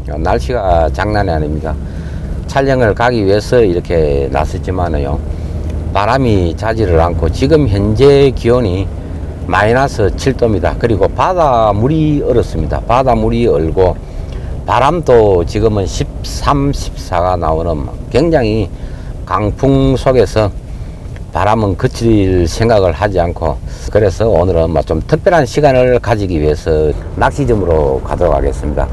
날씨가 장난이 아닙니다. 촬영을 가기 위해서 이렇게 나섰지만요, 바람이 자지를 않고 지금 현재 기온이 마이너스 7도입니다. 그리고 바다물이 얼었습니다. 바다물이 얼고 바람도 지금은 13, 14가 나오는 굉장히 강풍 속에서 바람은 그칠 생각을 하지 않고, 그래서 오늘은 좀 특별한 시간을 가지기 위해서 낚시점으로 가도록 하겠습니다.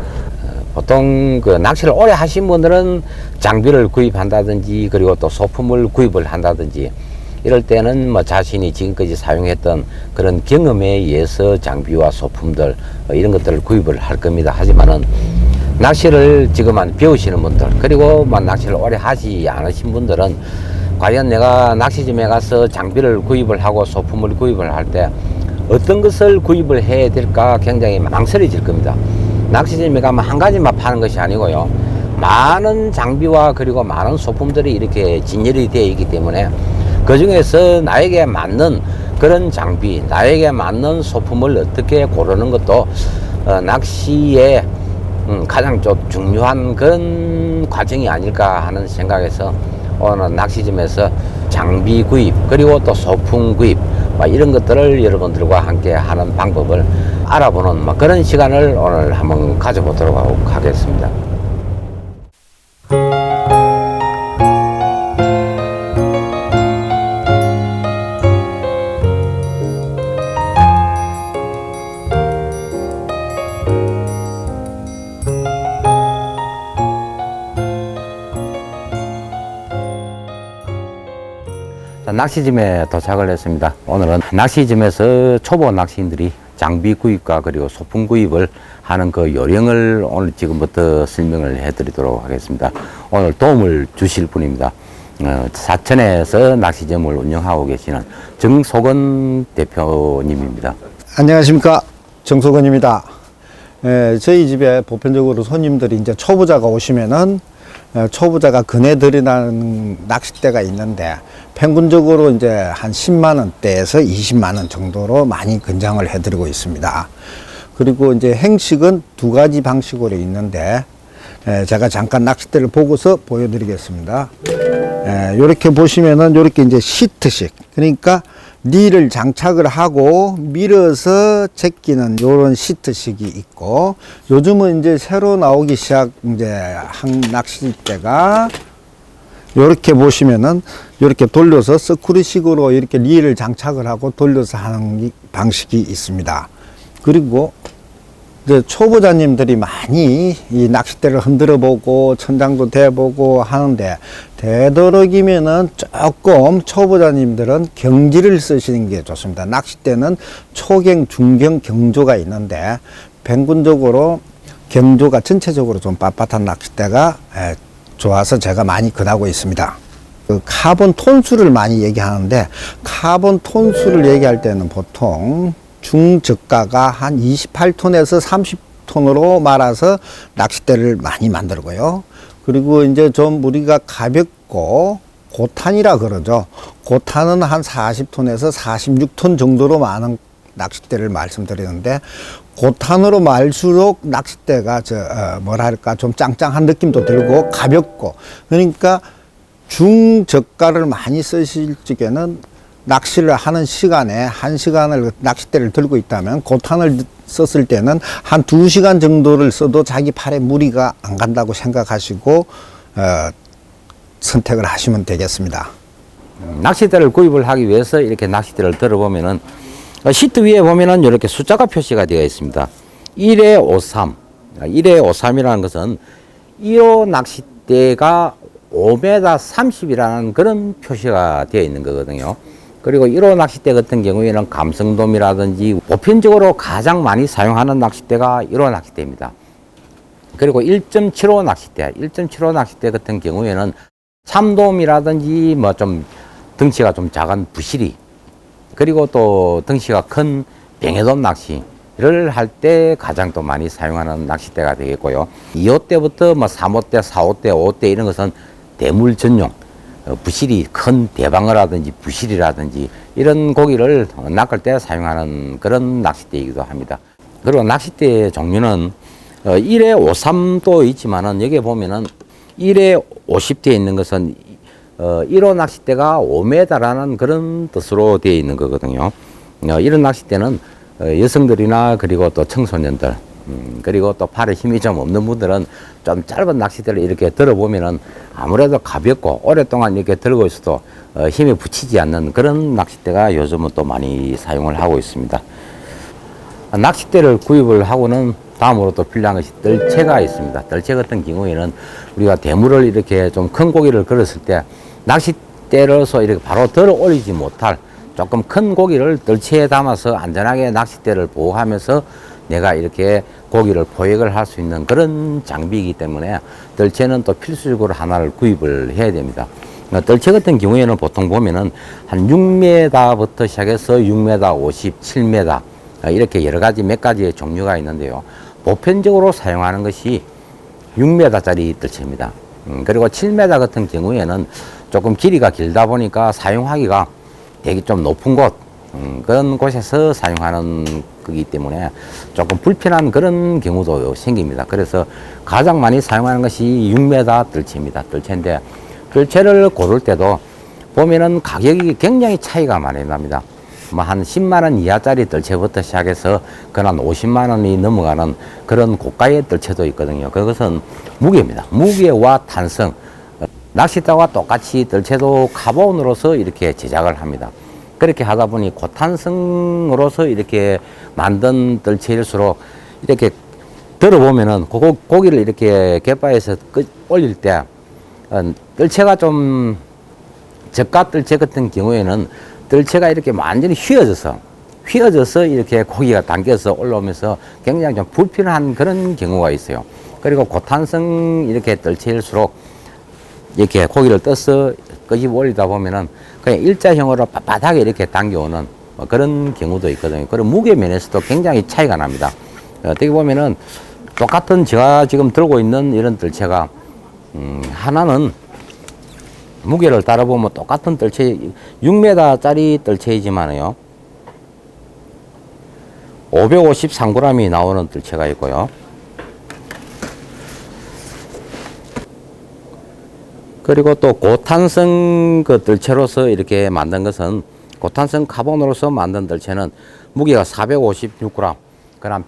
보통 그 낚시를 오래 하신 분들은 장비를 구입한다든지, 그리고 또 소품을 구입을 한다든지, 이럴 때는 자신이 지금까지 사용했던 그런 경험에 의해서 장비와 소품들 이런 것들을 구입을 할 겁니다. 하지만은 낚시를 지금 배우시는 분들, 그리고 낚시를 오래 하지 않으신 분들은 과연 내가 낚시점에 가서 장비를 구입을 하고 소품을 구입을 할 때 어떤 것을 구입을 해야 될까 굉장히 망설여질 겁니다. 낚시점에 가면 한 가지만 파는 것이 아니고요, 많은 장비와 그리고 많은 소품들이 이렇게 진열이 되어 있기 때문에 그 중에서 나에게 맞는 그런 장비, 나에게 맞는 소품을 어떻게 고르는 것도 낚시의 가장 좀 중요한 그런 과정이 아닐까 하는 생각에서 오늘 낚시점에서 장비 구입, 그리고 또 소품 구입 이런 것들을 여러분들과 함께 하는 방법을 알아보는 그런 시간을 오늘 한번 가져보도록 하겠습니다. 낚시점에 도착을 했습니다. 오늘은 낚시점에서 초보 낚시인들이 장비 구입과 그리고 소품 구입을 하는 그 요령을 오늘 지금부터 설명을 해드리도록 하겠습니다. 오늘 도움을 주실 분입니다. 사천에서 낚시점을 운영하고 계시는 정소건 대표님입니다. 안녕하십니까, 정소건입니다. 저희 집에 보편적으로 손님들이 이제 초보자가 오시면은 초보자가 권해드리는 낚싯대가 있는데, 평균적으로 이제 한 10만 원대에서 20만 원 정도로 많이 권장을 해드리고 있습니다. 그리고 이제 행식은 두 가지 방식으로 있는데, 제가 잠깐 낚싯대를 보고서 보여드리겠습니다. 이렇게 보시면은 이렇게 이제 시트식, 그러니까 릴을 장착을 하고 밀어서 제끼는 요런 시트식이 있고, 요즘은 이제 새로 나오기 시작 이제 한 낚싯대가 요렇게 보시면은 이렇게 돌려서 서쿠리식으로 이렇게 릴을 장착을 하고 돌려서 하는 방식이 있습니다. 그리고 이제 초보자님들이 많이 이 낚싯대를 흔들어 보고 천장도 대보고 하는데, 되도록이면은 조금 초보자님들은 경지를 쓰시는 게 좋습니다. 낚싯대는 초경, 중경, 경조가 있는데, 평균적으로 경조가 전체적으로 좀 빳빳한 낚싯대가 좋아서 제가 많이 권하고 있습니다. 그 카본 톤수를 많이 얘기하는데, 카본 톤수를 얘기할 때는 보통 중저가가 한 28톤에서 30톤으로 말아서 낚싯대를 많이 만들고요. 그리고 이제 좀 우리가 가볍고 고탄이라 그러죠. 고탄은 한 40톤에서 46톤 정도로 많은 낚싯대를 말씀드리는데, 고탄으로 말수록 낚싯대가 뭐랄까 좀 짱짱한 느낌도 들고 가볍고, 그러니까 중저가를 많이 쓰실 적에는 낚시를 하는 시간에 1시간을 낚싯대를 들고 있다면, 고탄을 썼을 때는 한 2시간 정도를 써도 자기 팔에 무리가 안 간다고 생각하시고 선택을 하시면 되겠습니다. 낚싯대를 구입을 하기 위해서 이렇게 낚싯대를 들어보면은 시트 위에 보면은 이렇게 숫자가 표시가 되어 있습니다. 1회 53. 1회 53이라는 것은 1호 낚싯대가 5m 30이라는 그런 표시가 되어 있는 거거든요. 그리고 1호 낚싯대 같은 경우에는 감성돔이라든지 보편적으로 가장 많이 사용하는 낚싯대가 1호 낚싯대입니다. 그리고 1.75 낚싯대, 1.75 낚싯대 같은 경우에는 참돔이라든지 좀 덩치가 좀 작은 부시리, 그리고 또 덩치가 큰 뱅에돔 낚시를 할 때 가장 또 많이 사용하는 낚싯대가 되겠고요. 2호대부터 3호대, 4호대, 5호대 이런 것은 대물 전용, 부시리, 큰 대방어라든지 부시리라든지 이런 고기를 낚을 때 사용하는 그런 낚싯대이기도 합니다. 그리고 낚싯대 종류는 1에 53도 있지만은 여기 보면은 1에 50되어 있는 것은 1호 낚싯대가 5m라는 그런 뜻으로 되어 있는 거거든요. 이런 낚싯대는 여성들이나 그리고 또 청소년들 그리고 또 팔에 힘이 좀 없는 분들은 좀 짧은 낚싯대를 이렇게 들어보면은 아무래도 가볍고 오랫동안 이렇게 들고 있어도 힘이 붙이지 않는 그런 낚싯대가 요즘은 또 많이 사용을 하고 있습니다. 낚싯대를 구입을 하고는 다음으로 또 필요한 것이 뜰채가 있습니다. 뜰채 같은 경우에는 우리가 대물을 이렇게 좀 큰 고기를 걸었을 때 낚싯대로서 이렇게 바로 들어 올리지 못할 조금 큰 고기를 뜰채에 담아서 안전하게 낚싯대를 보호하면서 내가 이렇게 고기를 포획을 할 수 있는 그런 장비이기 때문에 뜰채는 또 필수적으로 하나를 구입을 해야 됩니다. 뜰채 같은 경우에는 보통 보면은 한 6m부터 시작해서 6m 50, 7m 이렇게 여러 가지 몇 가지의 종류가 있는데요. 보편적으로 사용하는 것이 6m짜리 뜰채입니다. 그리고 7m 같은 경우에는 조금 길이가 길다 보니까 사용하기가 되게 좀 높은 곳, 그런 곳에서 사용하는 거기 때문에 조금 불편한 그런 경우도 생깁니다. 그래서 가장 많이 사용하는 것이 6m 뜰채입니다. 뜰채인데, 뜰채를 고를 때도 보면은 가격이 굉장히 차이가 많이 납니다. 뭐 한 10만원 이하짜리 뜰채부터 시작해서 그한 50만원이 넘어가는 그런 고가의 뜰채도 있거든요. 그것은 무게입니다. 무게와 탄성. 낚싯대와 똑같이 뜰채도 카본으로서 이렇게 제작을 합니다. 그렇게 하다 보니 고탄성으로서 이렇게 만든 뜰채일수록 이렇게 들어보면은 고기를 이렇게 갯바에서 올릴 때 뜰채가 좀 저가 뜰채 같은 경우에는 뜰채가 이렇게 완전히 휘어져서 이렇게 고기가 당겨서 올라오면서 굉장히 좀 불편한 그런 경우가 있어요. 그리고 고탄성 이렇게 뜰채일수록 이렇게 고기를 떠서 끄집어 올리다 보면은 그냥 일자형으로 빳빳하게 이렇게 당겨오는 뭐 그런 경우도 있거든요. 그리고 무게 면에서도 굉장히 차이가 납니다. 어떻게 보면은 똑같은 제가 지금 들고 있는 이런 뜰채가 하나는 무게를 따라보면 똑같은 뜰채 6m짜리 뜰채이지만요 553g이 나오는 뜰채가 있고요. 그리고 또 고탄성 그 뜰채로서 이렇게 만든 것은 고탄성 카본으로서 만든 뜰채는 무게가 456g, 그럼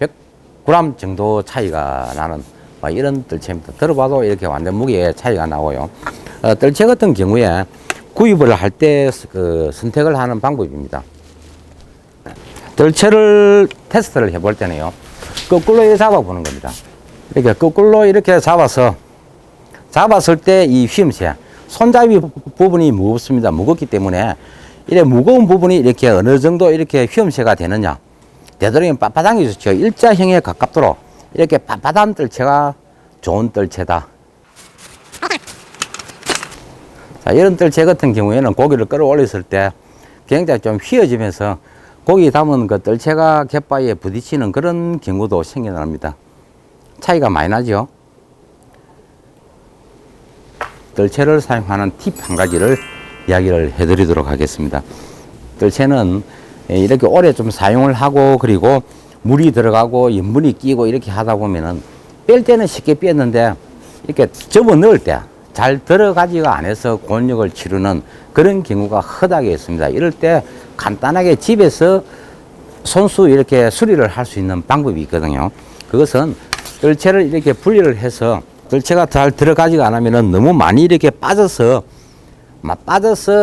100g 정도 차이가 나는 뭐 이런 뜰채입니다. 들어봐도 이렇게 완전 무게의 차이가 나고요. 뜰채 같은 경우에 구입을 할 때 그 선택을 하는 방법입니다. 뜰채를 테스트를 해볼 때는요, 거꾸로 잡아보는 겁니다. 이렇게 거꾸로 이렇게 잡았을 때 이 휘음새, 손잡이 부분이 무겁습니다. 무겁기 때문에 이래 무거운 부분이 이렇게 어느 정도 이렇게 휘음새가 되느냐, 되도록이면 빳빳한 게 좋죠. 일자형에 가깝도록 이렇게 빳빳한 뜰채가 좋은 뜰채다. 자, 이런 뜰채 같은 경우에는 고기를 끌어올렸을 때 굉장히 좀 휘어지면서 고기 담은 그 뜰채가 갯바위에 부딪히는 그런 경우도 생겨납니다. 차이가 많이 나죠. 뜰채를 사용하는 팁 한 가지를 이야기를 해드리도록 하겠습니다. 뜰채는 이렇게 오래 좀 사용을 하고 그리고 물이 들어가고 염분이 끼고 이렇게 하다 보면은 뺄 때는 쉽게 뺐는데 이렇게 접어 넣을 때 잘 들어가지가 않아서 곤욕을 치르는 그런 경우가 허다하게 있습니다. 이럴 때 간단하게 집에서 손수 이렇게 수리를 할 수 있는 방법이 있거든요. 그것은 뜰채를 이렇게 분리를 해서 뜰채가 잘 들어가지가 않으면은 너무 많이 이렇게 빠져서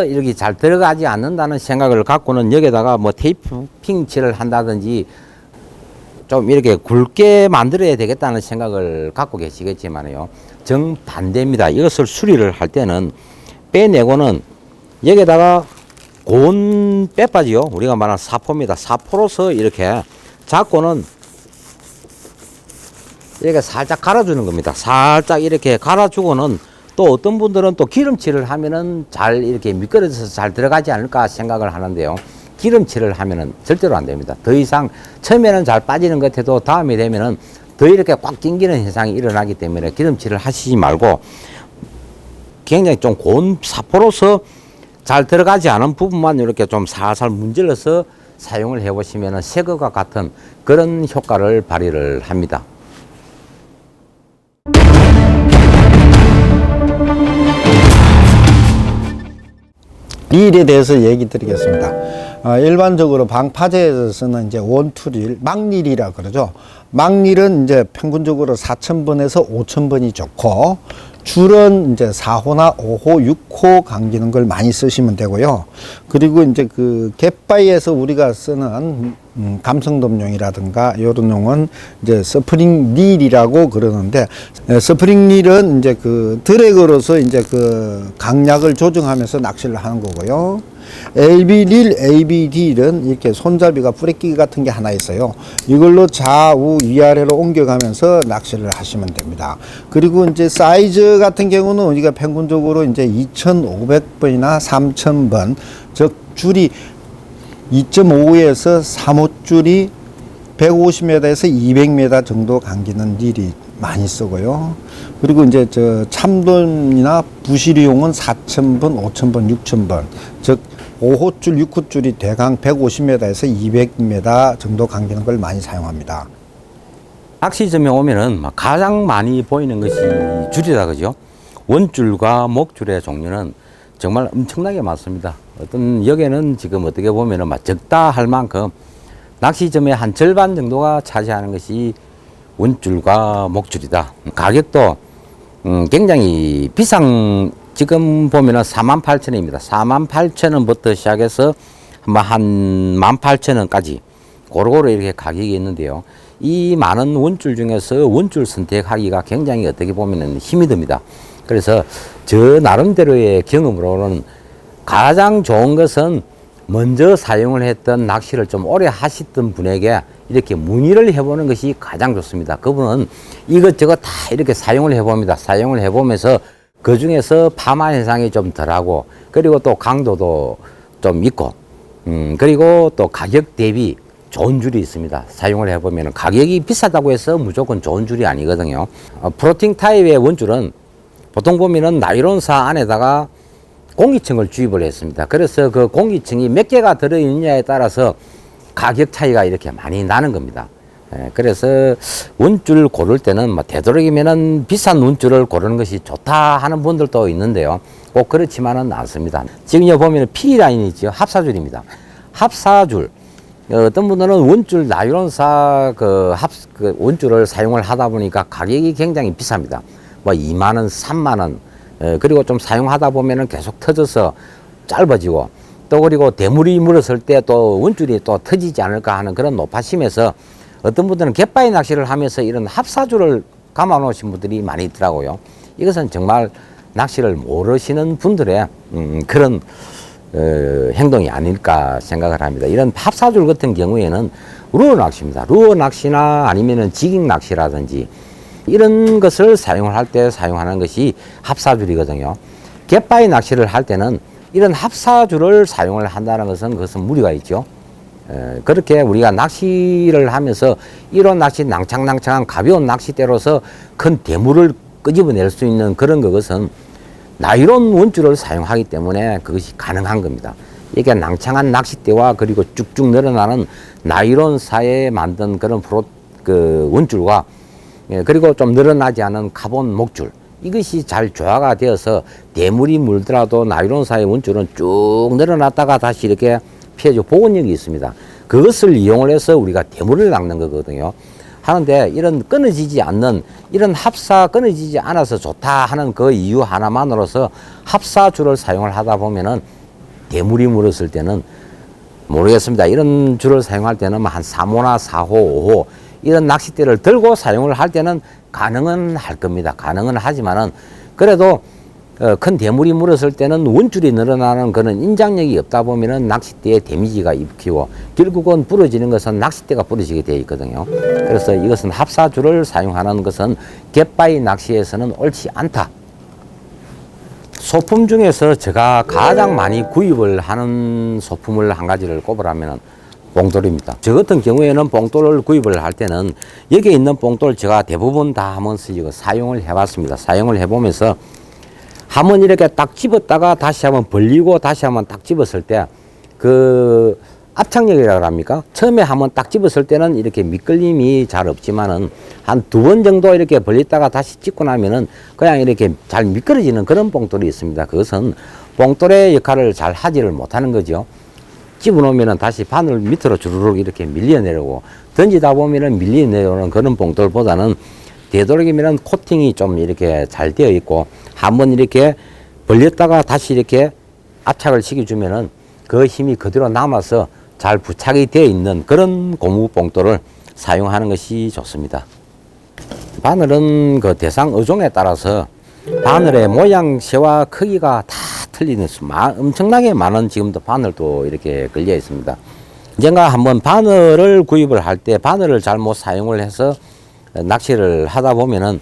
이렇게 잘 들어가지 않는다는 생각을 갖고는 여기다가 뭐 테이핑 칠을 한다든지 좀 이렇게 굵게 만들어야 되겠다는 생각을 갖고 계시겠지만요. 정반대입니다. 이것을 수리를 할 때는 빼내고는 여기다가 고운 빼빠지요. 우리가 말하는 사포입니다. 사포로서 이렇게 잡고는 이렇게 살짝 갈아주는 겁니다. 살짝 이렇게 갈아주고는 또 어떤 분들은 또 기름칠을 하면은 잘 이렇게 미끄러져서 잘 들어가지 않을까 생각을 하는데요. 기름칠을 하면은 절대로 안 됩니다. 더 이상 처음에는 잘 빠지는 것 같아도 다음에 되면은 더 이렇게 꽉 낑기는 현상이 일어나기 때문에 기름칠을 하시지 말고 굉장히 좀 고운 사포로서 잘 들어가지 않은 부분만 이렇게 좀 살살 문질러서 사용을 해 보시면은 새 것과 같은 그런 효과를 발휘를 합니다. 이 일에 대해서 얘기 드리겠습니다. 일반적으로 방파제에서 쓰는 이제 원투릴, 막릴이라 그러죠. 막릴은 이제 평균적으로 4,000번에서 5,000번이 좋고, 줄은 이제 4호나 5호, 6호 감기는 걸 많이 쓰시면 되고요. 그리고 이제 그 갯바위에서 우리가 쓰는 감성돔용이라든가 이런 용은 이제 스프링 릴이라고 그러는데, 스프링 릴은 이제 그 드래그로서 이제 그 강약을 조정하면서 낚시를 하는 거고요. LB 릴, AB 릴은 이렇게 손잡이가 뿌레끼기 같은 게 하나 있어요. 이걸로 좌우 위아래로 옮겨가면서 낚시를 하시면 됩니다. 그리고 이제 사이즈 같은 경우는 우리가 평균적으로 이제 2,500번이나 3,000번, 즉 줄이 2.5에서 3호 줄이 150m에서 200m 정도 감기는 릴이 많이 쓰고요. 그리고 이제 저 참돔이나 부시리용은 4,000번, 5,000번, 6,000번, 즉 5호줄, 6호줄이 대강 150m에서 200m 정도 감기는 걸 많이 사용합니다. 낚시점에 오면은 가장 많이 보이는 것이 줄이다, 그죠? 원줄과 목줄의 종류는 정말 엄청나게 많습니다. 어떤 역에는 지금 어떻게 보면은 적다 할 만큼 낚시점의 한 절반 정도가 차지하는 것이 원줄과 목줄이다. 가격도 굉장히 비싼, 지금 보면은 48,000원입니다. 48,000원부터 시작해서 한 18,000원까지 고루고루 이렇게 가격이 있는데요. 이 많은 원줄 중에서 원줄 선택하기가 굉장히 어떻게 보면은 힘이 듭니다. 그래서 저 나름대로의 경험으로는 가장 좋은 것은 먼저 사용을 했던 낚시를 좀 오래 하셨던 분에게 이렇게 문의를 해보는 것이 가장 좋습니다. 그분은 이것저것 다 이렇게 사용을 해봅니다. 사용을 해보면서 그 중에서 파마 현상이 좀 덜하고, 그리고 또 강도도 좀 있고, 그리고 또 가격 대비 좋은 줄이 있습니다. 사용을 해보면 가격이 비싸다고 해서 무조건 좋은 줄이 아니거든요. 프로팅 타입의 원줄은 보통 보면은 나이론사 안에다가 공기층을 주입을 했습니다. 그래서 그 공기층이 몇 개가 들어있느냐에 따라서 가격 차이가 이렇게 많이 나는 겁니다. 그래서 원줄 고를 때는 되도록이면은 비싼 원줄을 고르는 것이 좋다 하는 분들도 있는데요. 꼭 그렇지만은 않습니다. 지금 여기 보면은 P라인이 있죠. 합사줄입니다. 합사줄. 어떤 분들은 원줄 나이론사 그 원줄을 사용을 하다 보니까 가격이 굉장히 비쌉니다. 2만원, 3만원. 그리고 좀 사용하다 보면은 계속 터져서 짧아지고, 또 그리고 대물이 물었을 때 또 원줄이 또 터지지 않을까 하는 그런 노파심에서 어떤 분들은 갯바위 낚시를 하면서 이런 합사줄을 감아 놓으신 분들이 많이 있더라고요. 이것은 정말 낚시를 모르시는 분들의 그런 행동이 아닐까 생각을 합니다. 이런 합사줄 같은 경우에는 루어 낚시입니다. 루어 낚시나 아니면은 지깅 낚시라든지 이런 것을 사용을 할 때 사용하는 것이 합사줄이거든요. 갯바위 낚시를 할 때는 이런 합사줄을 사용을 한다는 것은 그것은 무리가 있죠. 그렇게 우리가 낚시를 하면서 이런 낚시 낭창낭창한 가벼운 낚싯대로서 큰 대물을 끄집어낼 수 있는 그런 것은 나이론 원줄을 사용하기 때문에 그것이 가능한 겁니다. 이게 낭창한 낚싯대와 그리고 쭉쭉 늘어나는 나이론사에 만든 그런 원줄과 그리고 좀 늘어나지 않은 카본 목줄, 이것이 잘 조화가 되어서 대물이 물더라도 나이론사의 원줄은 쭉 늘어났다가 다시 이렇게 피해줘 보온력이 있습니다. 그것을 이용을 해서 우리가 대물을 낚는 거거든요. 하는데 이런 끊어지지 않는, 이런 끊어지지 않아서 좋다 하는 그 이유 하나만으로서 합사줄을 사용을 하다 보면은 대물이 물었을 때는 모르겠습니다. 이런 줄을 사용할 때는 한 3호나 4호, 5호 이런 낚싯대를 들고 사용을 할 때는 가능은 할 겁니다. 가능은 하지만은 그래도 큰 대물이 물었을 때는 원줄이 늘어나는 그런 인장력이 없다 보면은 낚싯대에 데미지가 입히고 결국은 부러지는 것은 낚싯대가 부러지게 되어 있거든요. 그래서 이것은 합사줄을 사용하는 것은 갯바위 낚시에서는 옳지 않다. 소품 중에서 제가 가장 많이 구입을 하는 소품을 한 가지를 꼽으라면은 봉돌입니다. 저 같은 경우에는 봉돌을 구입을 할 때는 여기에 있는 봉돌 제가 대부분 다 한번 쓰고 사용을 해봤습니다. 사용을 해보면서 한번 이렇게 딱 집었다가 다시 한번 벌리고 다시 한번 딱 집었을 때 그 압착력이라고 합니까? 처음에 한번 딱 집었을 때는 이렇게 미끌림이 잘 없지만은 한 2번 정도 이렇게 벌렸다가 다시 집고 나면은 그냥 이렇게 잘 미끄러지는 그런 봉돌이 있습니다. 그것은 봉돌의 역할을 잘 하지를 못하는 거죠. 집어넣으면 다시 바늘 밑으로 주르륵 이렇게 밀려내려고, 던지다 보면은 밀려내려오는 그런 봉돌보다는 되도록이면 코팅이 좀 이렇게 잘 되어 있고, 한번 이렇게 벌렸다가 다시 이렇게 압착을 시켜주면은 그 힘이 그대로 남아서 잘 부착이 되어 있는 그런 고무 봉돌을 사용하는 것이 좋습니다. 바늘은 그 대상 어종에 따라서 바늘의 모양새와 크기가 다 틀리는 엄청나게 많은 지금도 바늘도 이렇게 걸려 있습니다. 언젠가 한번 바늘을 구입을 할 때 바늘을 잘못 사용을 해서 낚시를 하다 보면은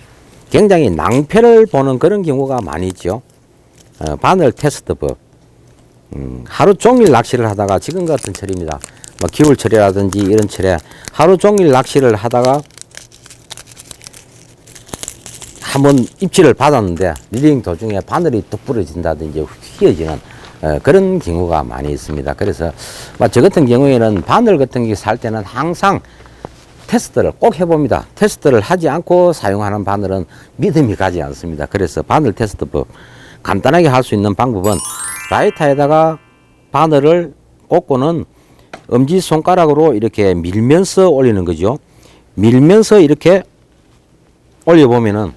굉장히 낭패를 보는 그런 경우가 많이 있죠. 바늘 테스트법. 하루 종일 낚시를 하다가 지금 같은 철입니다. 뭐 겨울철이라든지 이런 철에 하루 종일 낚시를 하다가 한번 입질을 받았는데 리링 도중에 바늘이 뚝 부러진다든지 휘어지는 그런 경우가 많이 있습니다. 그래서 저 같은 경우에는 바늘 같은 게 살 때는 항상 테스트를 꼭 해봅니다. 테스트를 하지 않고 사용하는 바늘은 믿음이 가지 않습니다. 그래서 바늘 테스트법 간단하게 할 수 있는 방법은 라이터에다가 바늘을 꽂고는 엄지손가락으로 이렇게 밀면서 올리는 거죠. 밀면서 이렇게 올려보면은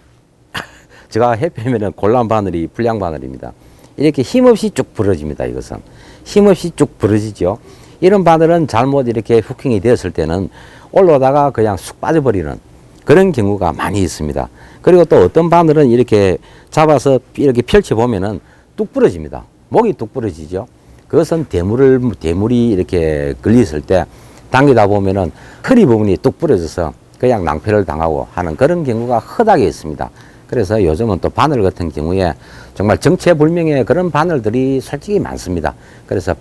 제가 해보면은 골란 바늘이 불량 바늘입니다. 이렇게 힘없이 쭉 부러집니다. 이것은 힘없이 쭉 부러지죠. 이런 바늘은 잘못 이렇게 후킹이 되었을 때는 올라오다가 그냥 쑥 빠져버리는 그런 경우가 많이 있습니다. 그리고 또 어떤 바늘은 이렇게 잡아서 이렇게 펼쳐보면은 뚝 부러집니다. 목이 뚝 부러지죠. 그것은 대물이 이렇게 걸렸을 때 당기다 보면은 허리 부분이 뚝 부러져서 그냥 낭패를 당하고 하는 그런 경우가 흔하게 있습니다. 그래서 요즘은 또 바늘 같은 경우에 정말 정체불명의 그런 바늘들이 솔직히 많습니다. 그래서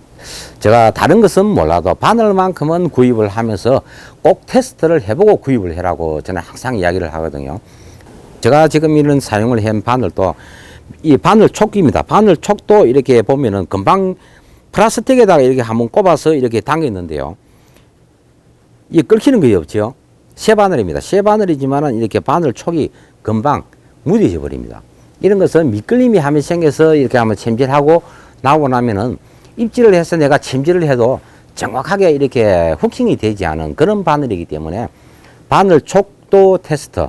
제가 다른 것은 몰라도 바늘만큼은 구입을 하면서 꼭 테스트를 해보고 구입을 해라고 저는 항상 이야기를 하거든요. 제가 지금 이런 사용을 한 바늘도 이 바늘 촉입니다. 바늘 촉도 이렇게 보면은 금방 플라스틱에다가 이렇게 한번 꼽아서 이렇게 당겼는데요. 이 끓기는 거이 없죠. 새 바늘입니다. 새 바늘이지만은 이렇게 바늘 촉이 금방 무뎌져 버립니다. 이런 것은 미끌림이 하면 생겨서 이렇게 한번 챔질하고 나오고 나면은 입질을 해서 내가 챔질을 해도 정확하게 이렇게 후킹이 되지 않은 그런 바늘이기 때문에 바늘 촉도 테스트,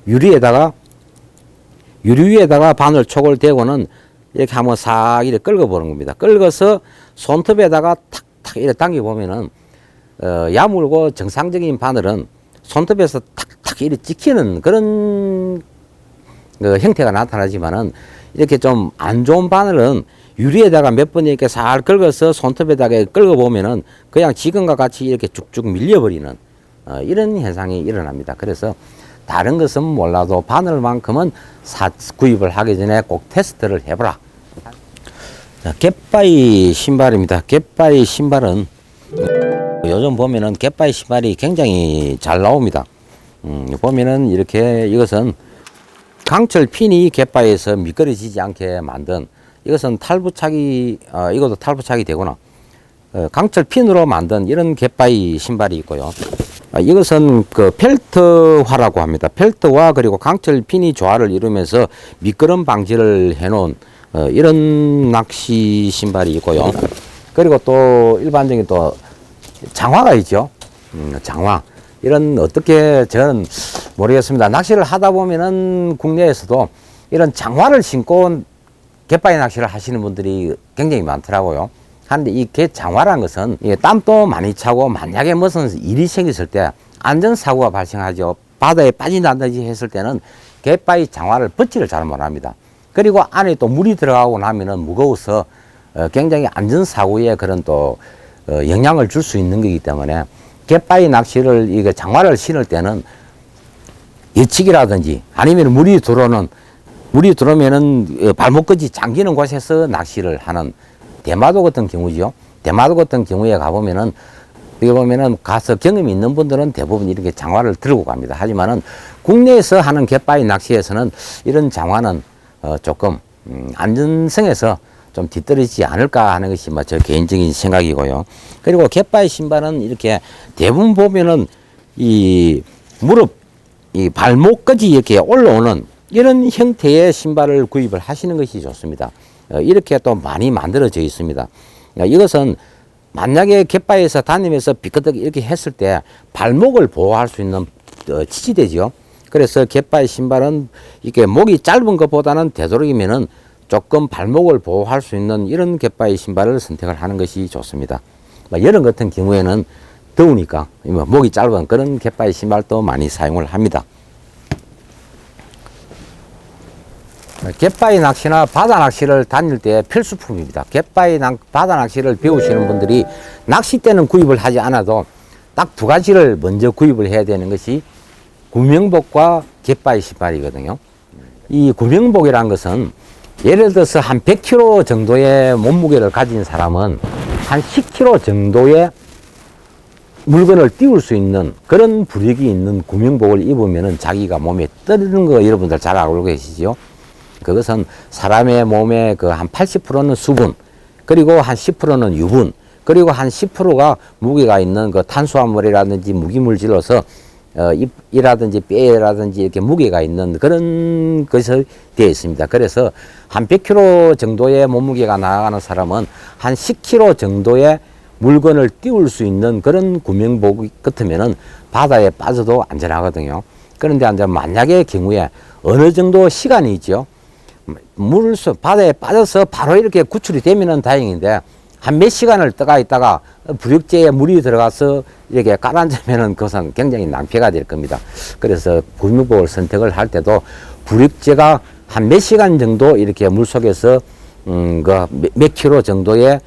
유리 위에다가 바늘 촉을 대고는 이렇게 한번 싹 이렇게 긁어보는 겁니다. 긁어서 손톱에다가 탁탁 이렇게 당겨보면은 야물고 정상적인 바늘은 손톱에서 탁탁 이렇게 찍히는 그런 형태가 나타나지만은 이렇게 좀 안 좋은 바늘은 유리에다가 몇 번 이렇게 살 긁어서 손톱에다가 긁어보면은 그냥 지금과 같이 이렇게 쭉쭉 밀려버리는 이런 현상이 일어납니다. 그래서 다른 것은 몰라도 바늘만큼은 구입을 하기 전에 꼭 테스트를 해보라. 자, 갯바위 신발입니다. 갯바위 신발은 요즘 보면은 갯바위 신발이 굉장히 잘 나옵니다. 보면은 이렇게 이것은 강철 핀이 갯바위에서 미끄러지지 않게 만든 이것은 탈부착이 이것도 탈부착이 되구나. 강철 핀으로 만든 이런 갯바위 신발이 있고요. 이것은 그 펠트화라고 합니다. 펠트화 그리고 강철 핀이 조화를 이루면서 미끄럼 방지를 해놓은 이런 낚시 신발이 있고요. 그리고 또 일반적인 또 장화가 있죠. 장화. 이런 어떻게 저는 모르겠습니다. 낚시를 하다 보면은 국내에서도 이런 장화를 신고 갯바위 낚시를 하시는 분들이 굉장히 많더라고요. 하는데 이 장화라는 것은 땀도 많이 차고 만약에 무슨 일이 생겼을 때 안전사고가 발생하죠. 바다에 빠진다든지 했을 때는 갯바위 장화를 벗지를 잘 못합니다. 그리고 안에 또 물이 들어가고 나면은 무거워서 굉장히 안전사고에 그런 또 영향을 줄 수 있는 거기 때문에 갯바위 낚시를 이거 장화를 신을 때는 예측이라든지 아니면 물이 들어오면은 발목까지 잠기는 곳에서 낚시를 하는 대마도 같은 경우죠. 대마도 같은 경우에 가보면은 여기 보면은 가서 경험이 있는 분들은 대부분 이렇게 장화를 들고 갑니다. 하지만은 국내에서 하는 갯바위 낚시에서는 이런 장화는 조금 안전성에서 좀 뒤떨어지지 않을까 하는 것이 제 개인적인 생각이고요. 그리고 갯바위 신발은 이렇게 대부분 보면은 이 무릎, 이 발목까지 이렇게 올라오는 이런 형태의 신발을 구입을 하시는 것이 좋습니다. 이렇게 또 많이 만들어져 있습니다. 이것은 만약에 갯바에서 다니면서 비끄덕 이렇게 했을 때 발목을 보호할 수 있는 지지대죠. 그래서 갯바의 신발은 이게 목이 짧은 것보다는 되도록이면은 조금 발목을 보호할 수 있는 이런 갯바의 신발을 선택을 하는 것이 좋습니다. 여름 같은 경우에는 더우니까 목이 짧은 그런 갯바의 신발도 많이 사용을 합니다. 갯바위 낚시나 바다 낚시를 다닐 때 필수품입니다. 갯바위 바다 낚시를 배우시는 분들이 낚싯대는 구입을 하지 않아도 딱 두 가지를 먼저 구입을 해야 되는 것이 구명복과 갯바위 신발이거든요. 이 구명복이라는 것은 예를 들어서 한 100kg 정도의 몸무게를 가진 사람은 한 10kg 정도의 물건을 띄울 수 있는 그런 부력이 있는 구명복을 입으면 자기가 몸에 떠드는 거 여러분들 잘 알고 계시죠? 그것은 사람의 몸의 그 한 80%는 수분, 그리고 한 10%는 유분, 그리고 한 10%가 무게가 있는 그 탄수화물이라든지 무기물질로서 이라든지 뼈라든지 이렇게 무게가 있는 그런 것이 되어 있습니다. 그래서 한 100kg 정도의 몸무게가 나가는 사람은 한 10kg 정도의 물건을 띄울 수 있는 그런 구명복 같으면은 바다에 빠져도 안전하거든요. 그런데 이제 만약의 경우에 어느 정도 시간이 있죠. 바다에 빠져서 바로 이렇게 구출이 되면은 다행인데 한 몇 시간을 떠가 있다가 부력제에 물이 들어가서 이렇게 가라앉으면은 그것은 굉장히 낭패가 될 겁니다. 그래서 구명복을 선택을 할 때도 부력제가 한 몇 시간 정도 이렇게 물 속에서 몇 킬로 정도의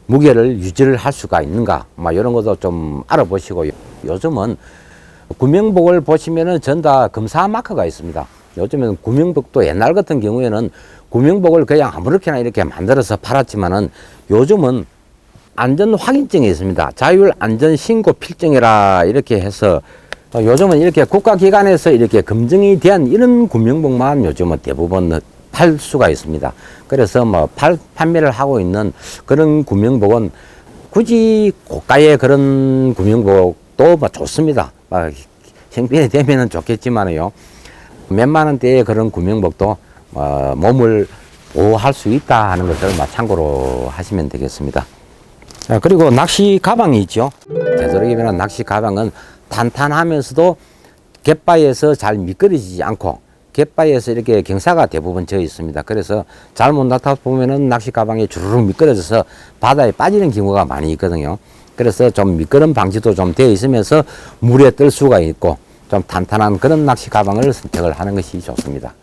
무게를 유지를 할 수가 있는가, 이런 것도 좀 알아보시고, 요즘은 구명복을 보시면은 전 다 검사 마크가 있습니다. 요즘은 구명복도 옛날 같은 경우에는 구명복을 그냥 아무렇게나 이렇게 만들어서 팔았지만은 요즘은 안전 확인증이 있습니다. 자율 안전 신고 필증이라 이렇게 해서 요즘은 이렇게 국가기관에서 이렇게 검증이 된 이런 구명복만 요즘은 대부분 팔 수가 있습니다. 그래서 판매를 하고 있는 그런 구명복은 굳이 고가의 그런 구명복도 좋습니다. 형편이 되면은 좋겠지만요. 몇만 원대의 그런 구명복도 몸을 보호할 수 있다 하는 것을 참고로 하시면 되겠습니다. 그리고 낚시 가방이 있죠. 되도록이면 낚시 가방은 탄탄하면서도 갯바위에서 잘 미끄러지지 않고 갯바위에서 이렇게 경사가 대부분 져 있습니다. 그래서 잘못 낚다 보면은 낚시 가방이 주르륵 미끄러져서 바다에 빠지는 경우가 많이 있거든요. 그래서 좀 미끄럼 방지도 좀 되어 있으면서 물에 뜰 수가 있고 좀 탄탄한 그런 낚시 가방을 선택을 하는 것이 좋습니다.